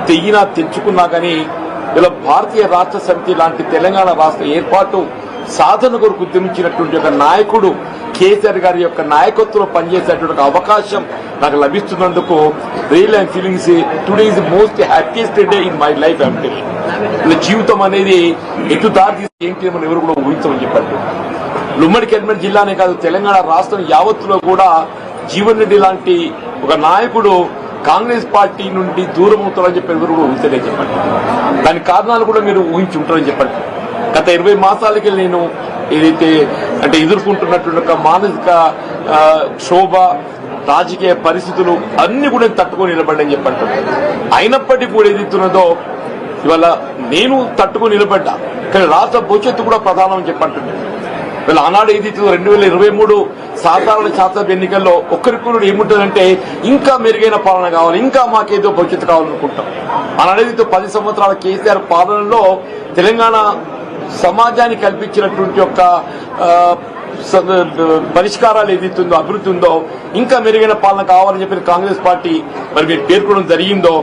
తెయ్యినా తెచ్చుకున్నా కానీ ఇలా భారతీయ రాష్ట్ర సమితి లాంటి తెలంగాణ రాష్ట్ర ఏర్పాటు సాధన కొరకు ఉద్యమించినటువంటి ఒక నాయకుడు కేసీఆర్ గారి యొక్క నాయకత్వంలో పనిచేసేటువంటి అవకాశం నాకు లభిస్తున్నందుకు real I'm feelings today is most happiest day in my life. అంటే ఇలా జీవితం అనేది ఎటు దారి ఏంటి మనం ఎవరు కూడా ఊహించమని చెప్పండి. ఉమ్మడి కరీంనగర్ జిల్లానే కాదు తెలంగాణ రాష్ట్రం యావత్తులో కూడా జీవన్ రెడ్డి లాంటి ఒక నాయకుడు కాంగ్రెస్ పార్టీ నుండి దూరం అవుతారని చెప్పి ఎవరు కూడా ఊహించలేదు చెప్పండి. దాని కారణాలు కూడా మీరు ఊహించి ఉంటారని చెప్పండి. గత 20 మాసాలకి నేను ఏదైతే అంటే ఎదుర్కొంటున్నటువంటి ఒక మానసిక క్షోభ రాజకీయ పరిస్థితులు అన్ని కూడా తట్టుకొని నిలబడ్డని చెప్పండి. అయినప్పటికీ కూడా ఏదైతున్నదో ఇవాళ నేను తట్టుకొని నిలబడ్డా, కానీ రాష్ట్ర భవిష్యత్తు కూడా ప్రధానం చెప్పంటుంది. వీళ్ళ ఆనాడు ఏదైతే 2023 సాధారణ శాసనసభ ఎన్నికల్లో ఒక్కరికొకరు ఏముంటుందంటే ఇంకా మెరుగైన పాలన కావాలి, ఇంకా మాకేదో భవిష్యత్తు కావాలనుకుంటాం. ఆనాడు ఏదైతే 10 సంవత్సరాల కేసీఆర్ పాలనలో తెలంగాణ సమాజానికి కల్పించినటువంటి యొక్క పరిష్కారాలు ఏదైతుందో అభివృద్ధి ఉందో ఇంకా మెరుగైన పాలన కావాలని చెప్పి కాంగ్రెస్ పార్టీ మరి మీరు పేర్కొనడం జరిగిందో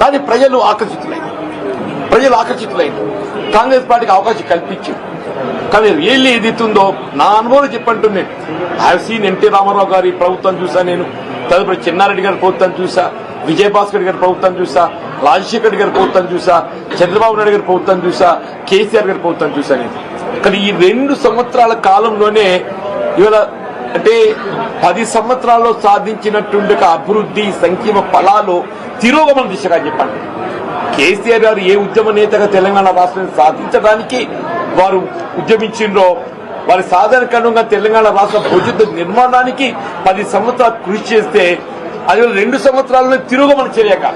దాన్ని ప్రజలు ఆకర్షితులైంది. కాంగ్రెస్ పార్టీకి అవకాశం కల్పించింది. కానీ రియల్లీ ఏదైతుందో నా అనుభవం చెప్పంటుంది. I have seen NT Rama Rao గారి ప్రభుత్వం చూసా, నేను తదుపరి చెన్నారెడ్డి గారి ప్రభుత్వం చూసా, విజయభాస్కర్ గారి ప్రభుత్వం చూసా, రాజశేఖర్ గారి ప్రభుత్వం చూసా, చంద్రబాబు నాయుడు గారి ప్రభుత్వం చూసా, కేసీఆర్ గారి ప్రభుత్వం చూసా నేను. కానీ ఈ 2 సంవత్సరాల కాలంలోనే ఇవాళ అంటే 10 సంవత్సరాల్లో సాధించినటువంటి అభివృద్ధి సంక్షేమ ఫలాలు తిరోగమన దిశగా చెప్పండి. కేసీఆర్ గారు ఏ ఉద్యమ నేతగా తెలంగాణ రాష్ట్రాన్ని సాధించడానికి వారు ఉద్యమించిండ్రో వారి సాధారణంగా తెలంగాణ రాష్ట్ర భవిష్యత్తు నిర్మాణానికి 10 సంవత్సరాలు కృషి చేస్తే అది 2 సంవత్సరాల్లో తిరోగమన చర్యగా